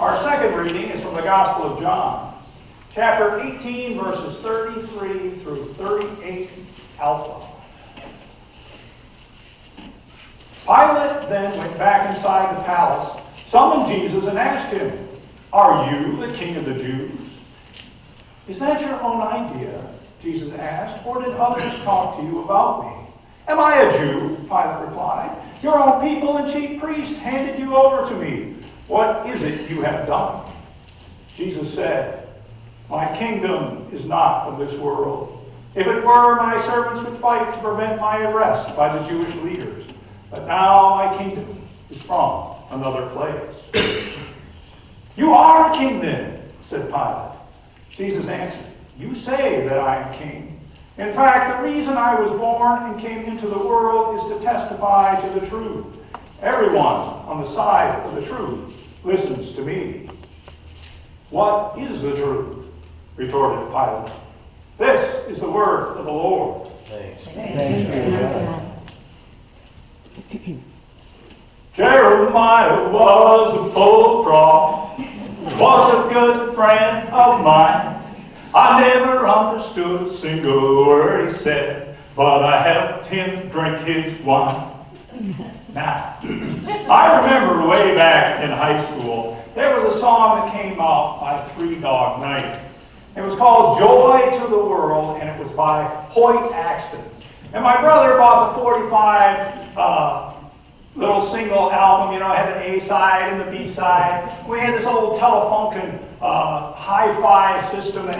Our second reading is from the Gospel of John, chapter 18, verses 33 through 38 alpha. Pilate then went back inside the palace, summoned Jesus, and asked him, "Are you the king of the Jews?" "Is that your own idea?" Jesus asked, "or did others talk to you about me?" "Am I a Jew?" Pilate replied. "Your own people and chief priests handed you over to me. What is it you have done?" Jesus said, "My kingdom is not of this world. If it were, my servants would fight to prevent my arrest by the Jewish leaders. But now my kingdom is from another place." "You are a king then," said Pilate. Jesus answered, "You say that I am king. In fact, the reason I was born and came into the world is to testify to the truth. Everyone on the side of the truth listens to me." "What is the truth?" retorted Pilate. "This is the word of the Lord." Thanks. Jeremiah was a bullfrog, was a good friend of mine. I never understood a single word he said, but I helped him drink his wine. Now, I remember way back in high school, there was a song that came out by Three Dog Night. It was called "Joy to the World," and it was by Hoyt Axton. And my brother bought the 45 little single album, it had the A side and the B side. We had this old Telefunken hi-fi system that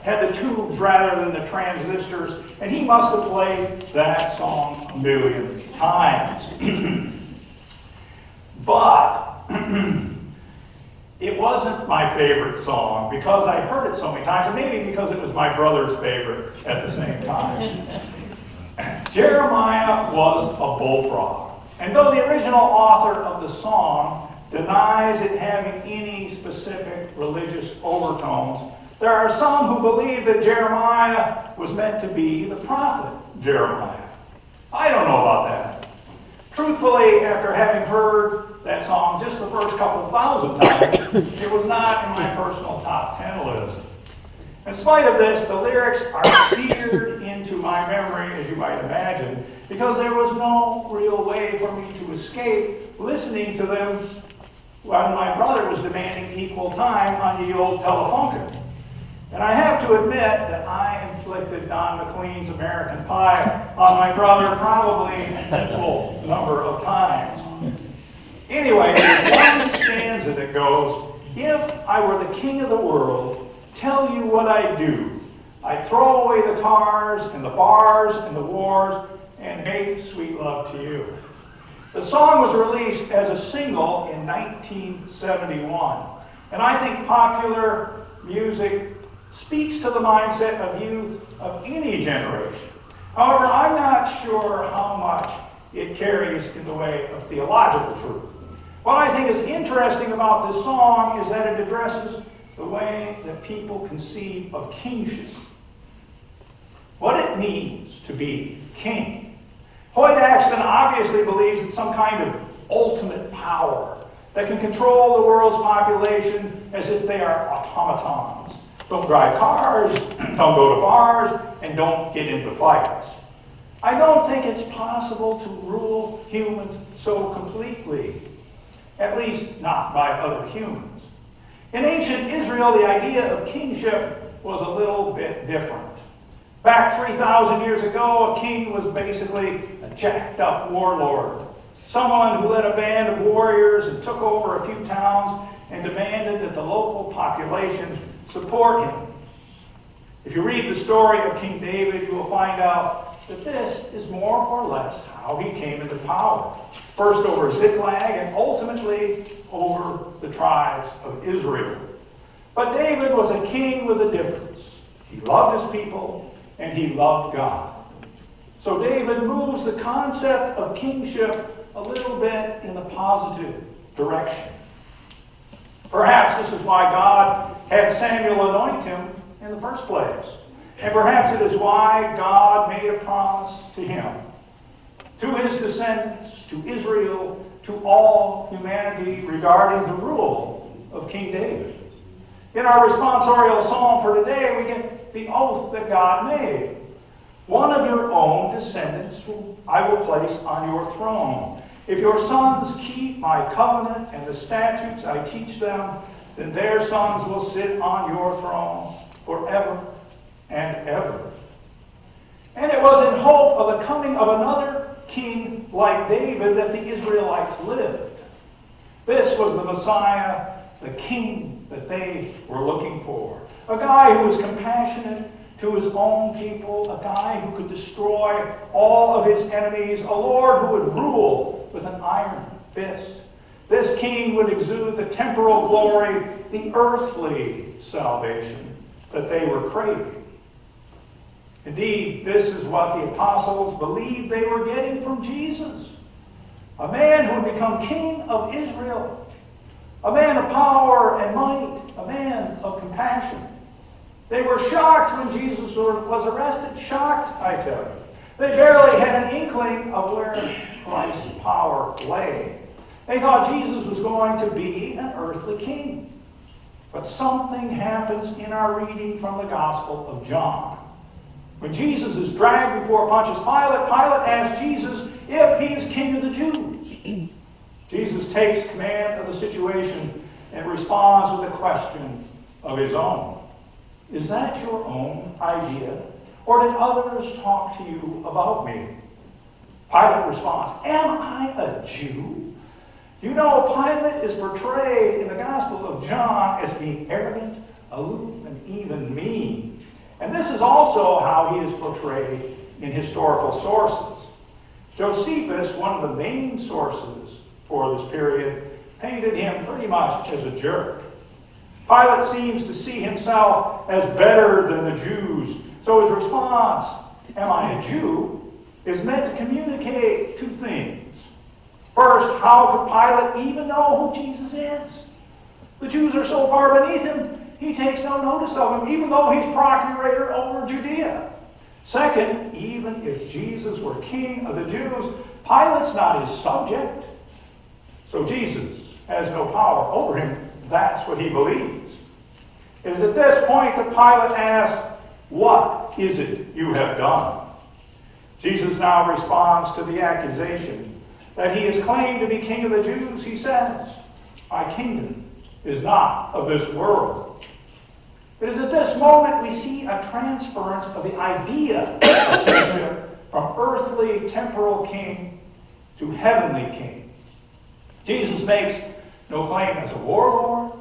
had the tubes rather than the transistors, and he must have played that song a million times. But it wasn't my favorite song because I heard it so many times, and maybe because it was my brother's favorite at the same time. Jeremiah was a bullfrog. And though the original author of the song denies it having any specific religious overtones, there are some who believe that Jeremiah was meant to be the prophet Jeremiah. I don't know about that. Truthfully, after having heard that song just the first couple thousand times, it was not in my personal top 10 list. In spite of this, the lyrics are seared into my memory, as you might imagine, because there was no real way for me to escape listening to them when my brother was demanding equal time on the old Telefunken. And I have to admit that I inflicted Don McLean's American Pie on my brother probably an equal number of times. Anyway, there's one stanza that goes, "If I were the king of the world, tell you what I do. I throw away the cars and the bars and the wars and make sweet love to you." The song was released as a single in 1971, and I think popular music speaks to the mindset of youth of any generation. However, I'm not sure how much it carries in the way of theological truth. What I think is interesting about this song is that it addresses the way that people conceive of kingship, what it means to be king. Hoyt Axton obviously believes in some kind of ultimate power that can control the world's population as if they are automatons. Don't drive cars, don't go to bars, and don't get into fights. I don't think it's possible to rule humans so completely, at least not by other humans. In ancient Israel, the idea of kingship was a little bit different. Back 3,000 years ago, a king was basically a jacked-up warlord, someone who led a band of warriors and took over a few towns and demanded that the local population support him. If you read the story of King David, you will find out that this is more or less how he came into power. First over Ziklag and ultimately over the tribes of Israel. But David was a king with a difference. He loved his people and he loved God. So David moves the concept of kingship a little bit in the positive direction. Perhaps this is why God had Samuel anoint him in the first place. And perhaps it is why God made a promise to him, to his descendants, to Israel, to all humanity regarding the rule of King David. In our responsorial psalm for today, we get the oath that God made. One of your own descendants I will place on your throne. If your sons keep my covenant and the statutes I teach them, then their sons will sit on your throne forever and ever. And it was in hope of the coming of another king like David that the Israelites lived. This was the Messiah, the king that they were looking for. A guy who was compassionate to his own people, a guy who could destroy all of his enemies, a Lord who would rule with an iron fist. This king would exude the temporal glory, the earthly salvation that they were craving. Indeed, this is what the apostles believed they were getting from Jesus. A man who would become king of Israel. A man of power and might. A man of compassion. They were shocked when Jesus was arrested. Shocked, I tell you. They barely had an inkling of where Christ's power lay. They thought Jesus was going to be an earthly king. But something happens in our reading from the Gospel of John. When Jesus is dragged before Pontius Pilate, Pilate asks Jesus if he is king of the Jews. Jesus takes command of the situation and responds with a question of his own. Is that your own idea? Or did others talk to you about me? Pilate responds, am I a Jew? You know, Pilate is portrayed in the Gospel of John as being arrogant, aloof, and even mean. And this is also how he is portrayed in historical sources. Josephus, one of the main sources for this period, painted him pretty much as a jerk. Pilate seems to see himself as better than the Jews. So his response, am I a Jew, is meant to communicate two things. First, how could Pilate even know who Jesus is? The Jews are so far beneath him, he takes no notice of him, even though he's procurator over Judea. Second, even if Jesus were king of the Jews, Pilate's not his subject. So Jesus has no power over him. That's what he believes. It is at this point that Pilate asks, what is it you have done? Jesus now responds to the accusation that he is claimed to be king of the Jews. He says, my kingdom is not of this world. It is at this moment we see a transference of the idea of kingship from earthly, temporal king to heavenly king. Jesus makes no claim as a warlord.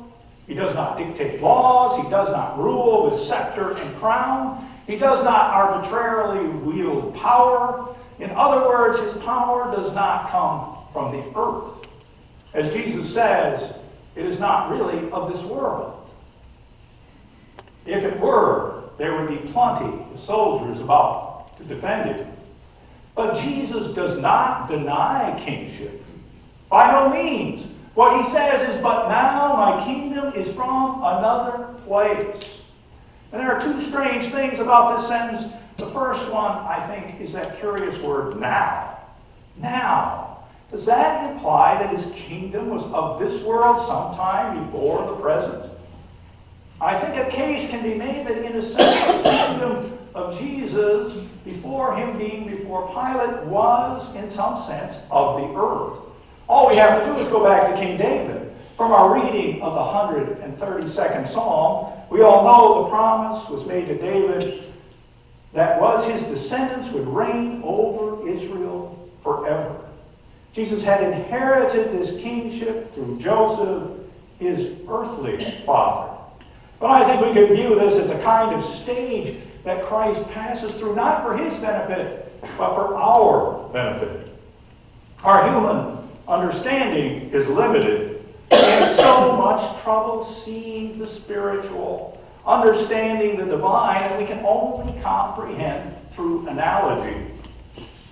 He does not dictate laws. He does not rule with scepter and crown. He does not arbitrarily wield power. In other words, his power does not come from the earth. As Jesus says, it is not really of this world. If it were, there would be plenty of soldiers about to defend it. But Jesus does not deny kingship. By no means. What he says is, but now my kingdom is from another place. And there are two strange things about this sentence. The first one, I think, is that curious word, now. Now. Does that imply that his kingdom was of this world sometime before the present? I think a case can be made that in a sense the kingdom of Jesus before him being before Pilate was in some sense of the earth. All we have to do is go back to King David. From our reading of the 132nd Psalm, we all know the promise was made to David that was his descendants would reign over Israel forever. Jesus had inherited this kingship through Joseph, his earthly father. But I think we could view this as a kind of stage that Christ passes through, not for his benefit, but for our benefit. Our human understanding is limited. We have so much trouble seeing the spiritual, understanding the divine, that we can only comprehend through analogy.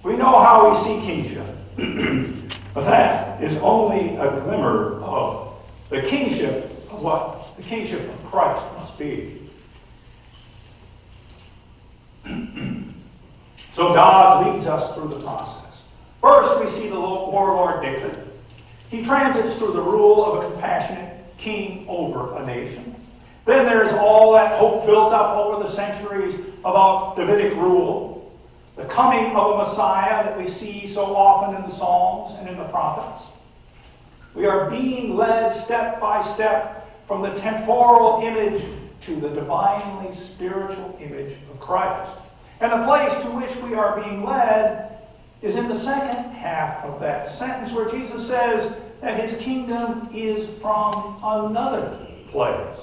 We know how we see kingship, but that is only a glimmer of the kingship of what the kingship of Christ must be. So God leads us through the process. First, we see the warlord David. He transits through the rule of a compassionate king over a nation. Then there's all that hope built up over the centuries about Davidic rule, the coming of a Messiah that we see so often in the Psalms and in the prophets. We are being led step by step from the temporal image to the divinely spiritual image of Christ. And the place to which we are being led is in the second half of that sentence where Jesus says that his kingdom is from another place.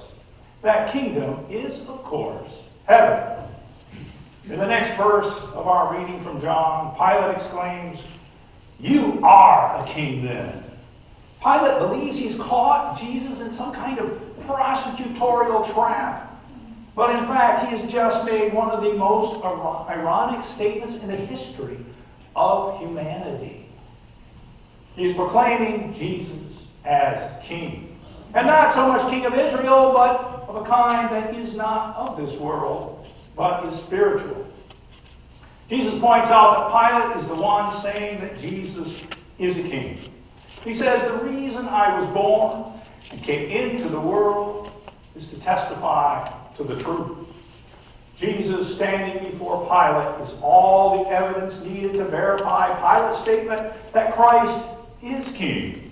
That kingdom is, of course, heaven. In the next verse of our reading from John, Pilate exclaims, "You are a king then." Pilate believes he's caught Jesus in some kind of prosecutorial trap. But in fact, he has just made one of the most ironic statements in the history of humanity. He's proclaiming Jesus as king. And not so much king of Israel, but of a kind that is not of this world, but is spiritual. Jesus points out that Pilate is the one saying that Jesus is a king. He says, "The reason I was born and came into the world is to testify to the truth." Jesus standing before Pilate is all the evidence needed to verify Pilate's statement that Christ is king.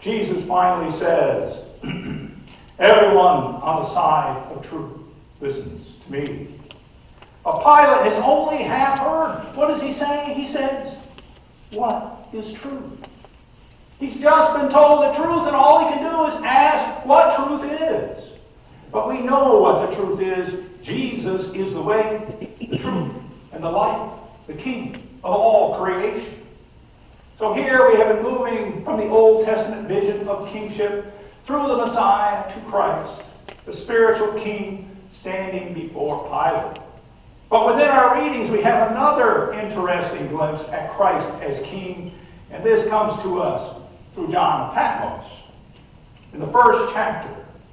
Jesus finally says, "Everyone on the side of truth listens to me." But Pilate has only half heard. What is he saying? He says, "What is truth?" He's just been told the truth, and all he can do is ask what truth is. But we know what the truth is. Jesus is the way, the truth, and the life, the King of all creation. So here we have been moving from the Old Testament vision of kingship through the Messiah to Christ, the spiritual king standing before Pilate. But within our readings we have another interesting glimpse at Christ as king, and this comes to us through John of Patmos in the first chapter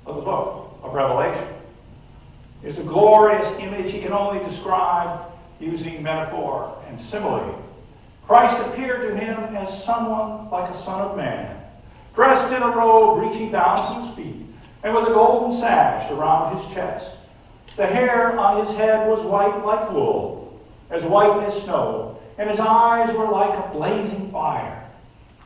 of the book of Revelation. It's a glorious image he can only describe using metaphor and simile. Christ appeared to him as someone like a son of man, dressed in a robe reaching down to his feet, and with a golden sash around his chest. The hair on his head was white like wool, as white as snow, and his eyes were like a blazing fire.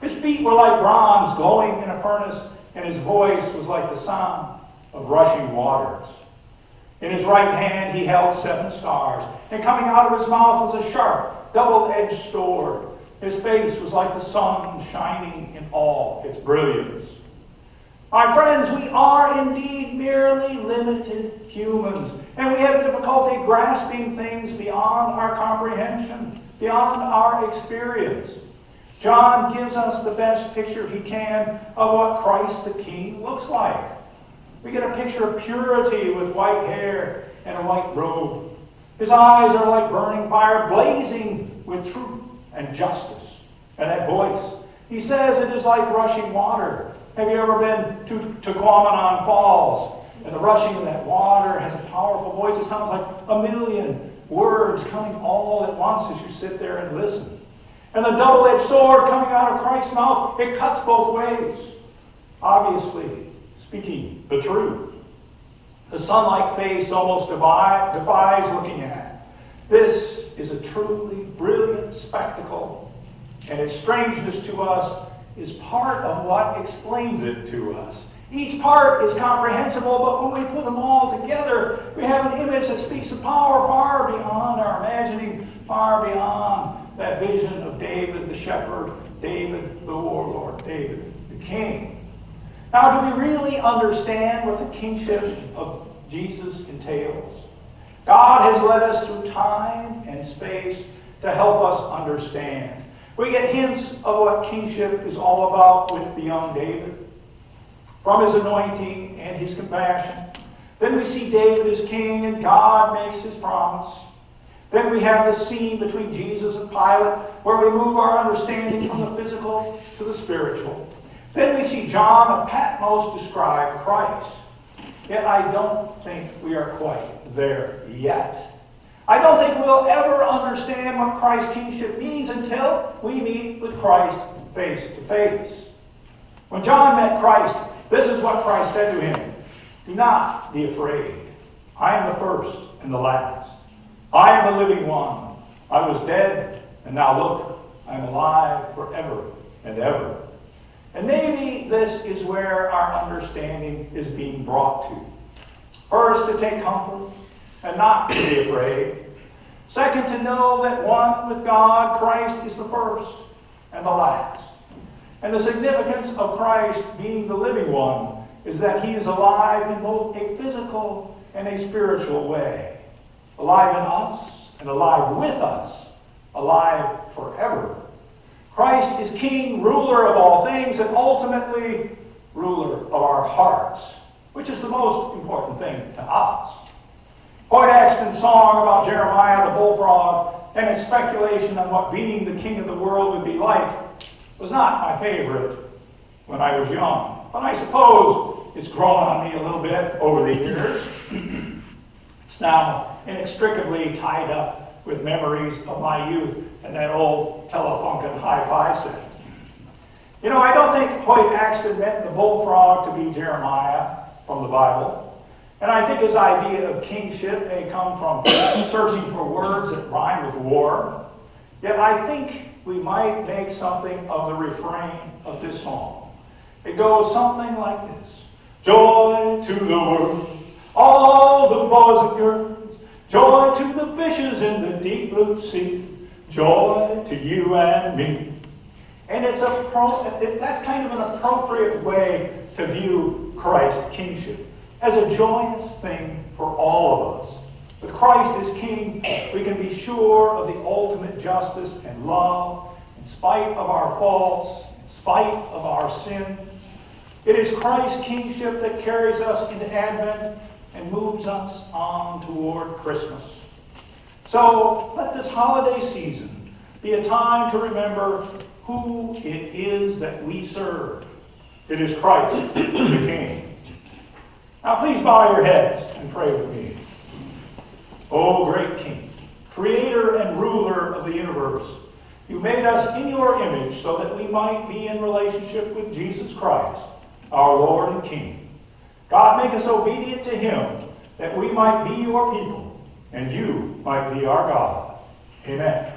His feet were like bronze glowing in a furnace, and his voice was like the sound of rushing waters. In his right hand he held 7 stars, and coming out of his mouth was a sharp, double-edged sword. His face was like the sun shining in all its brilliance. My friends, we are indeed merely limited humans, and we have difficulty grasping things beyond our comprehension, beyond our experience. John gives us the best picture he can of what Christ the King looks like. We get a picture of purity with white hair and a white robe. His eyes are like burning fire, blazing with truth and justice. And that voice, he says it is like rushing water. Have you ever been to Quamanon Falls? And the rushing of that water has a powerful voice. It sounds like a million words coming all at once as you sit there and listen. And the double-edged sword coming out of Christ's mouth, it cuts both ways. Obviously, speaking the truth. The sun-like face almost defies looking at. This is a truly brilliant spectacle, and its strangeness to us is part of what explains it to us. Each part is comprehensible, but when we put them all together, we have an image that speaks of power far beyond our imagining, far beyond that vision of David the shepherd, David the warlord, David the king. Now, do we really understand what the kingship of Jesus entails? God has led us through time and space to help us understand. We get hints of what kingship is all about with the young David, from his anointing and his compassion. Then we see David as king, and God makes his promise. Then we have the scene between Jesus and Pilate, where we move our understanding from the physical to the spiritual. Then we see John of Patmos describe Christ. Yet I don't think we are quite there yet. I don't think we'll ever understand what Christ's kingship means until we meet with Christ face to face. When John met Christ, This is what Christ said to him. Do not be afraid. I am the first and the last. I am the living one. I was dead, and now look, I am alive forever and ever. And maybe this is where our understanding is being brought to. First, to take comfort and not to be afraid. Second, to know that one with God, Christ is the first and the last. And the significance of Christ being the living one is that he is alive in both a physical and a spiritual way. Alive in us and alive with us. Alive forever. Christ is King, ruler of all things, and ultimately ruler of our hearts, which is the most important thing to us. Hoyt Axton's song about Jeremiah the bullfrog and his speculation on what being the king of the world would be like was not my favorite when I was young. But I suppose it's grown on me a little bit over the years. It's now inextricably tied up with memories of my youth and that old Telefunken hi-fi set. You know, I don't think Hoyt Axton meant the bullfrog to be Jeremiah from the Bible. And I think his idea of kingship may come from searching for words that rhyme with war. Yet I think we might make something of the refrain of this song. It goes something like this. Joy to the world, all the boys and girls. Joy to the fishes in the deep blue sea. Joy to you and me. And that's kind of an appropriate way to view Christ's kingship, as a joyous thing for all of us. With Christ as King, we can be sure of the ultimate justice and love, in spite of our faults, in spite of our sins. It is Christ's kingship that carries us into Advent and moves us on toward Christmas. So let this holiday season be a time to remember who it is that we serve. It is Christ, the King. Now please bow your heads and pray with me. O great King, creator and ruler of the universe, you made us in your image so that we might be in relationship with Jesus Christ, our Lord and King. God, make us obedient to him that we might be your people and you might be our God. Amen.